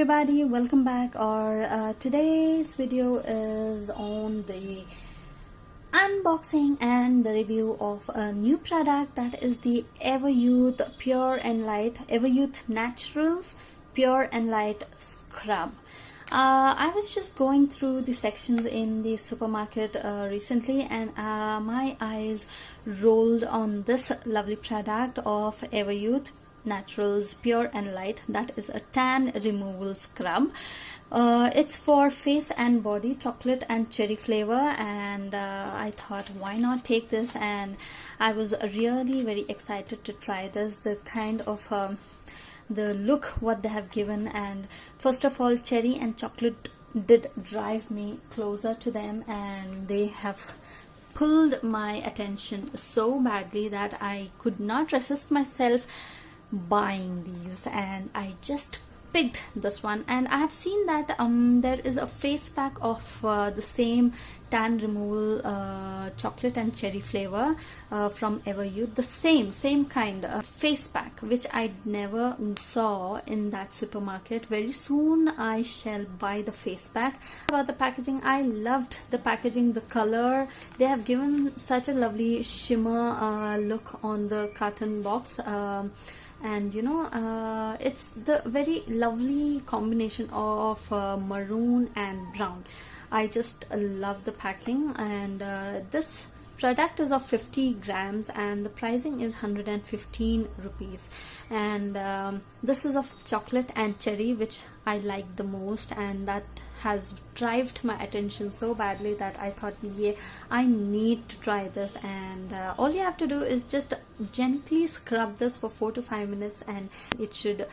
everybody, welcome back. Today's video is on the unboxing and the review of a new product, that is the Everyuth Pure and Light Everyuth Naturals Pure and Light Scrub. I was just going through the sections in the supermarket recently, and my eyes rolled on this lovely product of Everyuth Naturals Pure and Light. That is a tan removal scrub. It's for face and body, chocolate and cherry flavor, and I thought, why not take this? And I was really very excited to try this. The kind of the look what they have given, and first of all, cherry and chocolate did drive me closer to them, and they have pulled my attention so badly that I could not resist myself buying these, and I just picked this one. And I have seen that there is a face pack of the same tan removal chocolate and cherry flavor from Everyuth, the same kind of face pack, which I never saw in that supermarket. Very soon I shall buy the face pack. About the packaging, I loved the packaging, the color. They have given such a lovely shimmer look on the carton box, and you know, it's the very lovely combination of maroon and brown. I just love the packing, and this product is of 50 grams and the pricing is 115 rupees. And this is of chocolate and cherry, which I like the most, and that has drived my attention so badly that I thought, yeah, I need to try this. And all you have to do is just gently scrub this for 4 to 5 minutes, and it should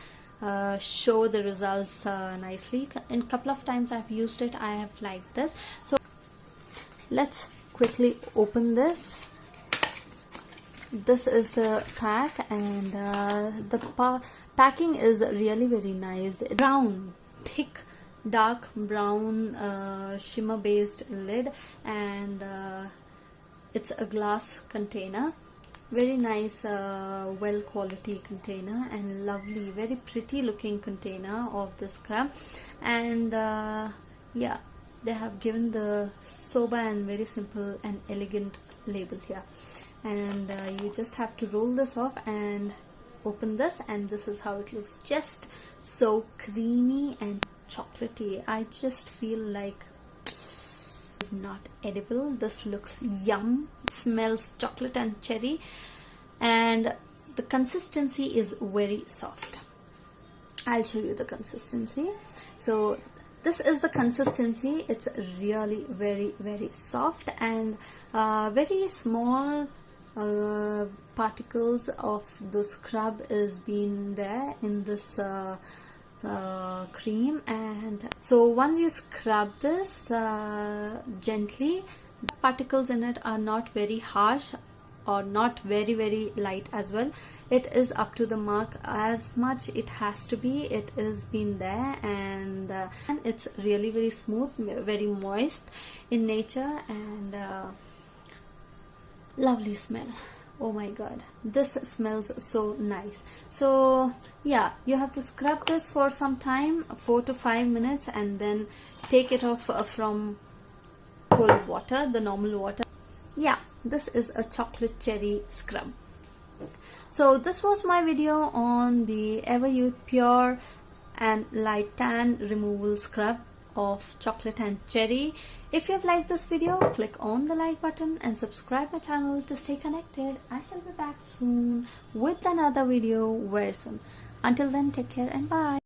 show the results nicely. In a couple of times I've used it, I have liked this. So let's quickly open this. This is the pack, and the packing is really very nice. Brown, thick dark brown shimmer based lid, and it's a glass container. Very nice, well quality container, and lovely, very pretty looking container of the scrub. And yeah, they have given the sober and very simple and elegant label here. And you just have to roll this off and open this, and this is how it looks. Just so creamy and chocolatey. I just feel like it's not edible. This looks yum, smells chocolate and cherry, and the consistency is very soft. I'll show you the consistency. So this is the consistency. It's really very soft, and very small particles of the scrub is being there in this cream. And so once you scrub this gently, the particles in it are not very harsh or not very light as well. It is up to the mark, as much it has to be. It is been there, and it's really very smooth, very moist in nature, and lovely smell. Oh my god, this smells so nice. So yeah, you have to scrub this for some time, 4 to 5 minutes, and then take it off from cold water, the normal water. Yeah, this is a chocolate cherry scrub. So this was my video on the Everyuth Pure and Light Tan Removal Scrub of chocolate and cherry. If you have liked this video, click on the like button and subscribe my channel to stay connected. I shall be back soon with another video very soon. Until then, take care and bye.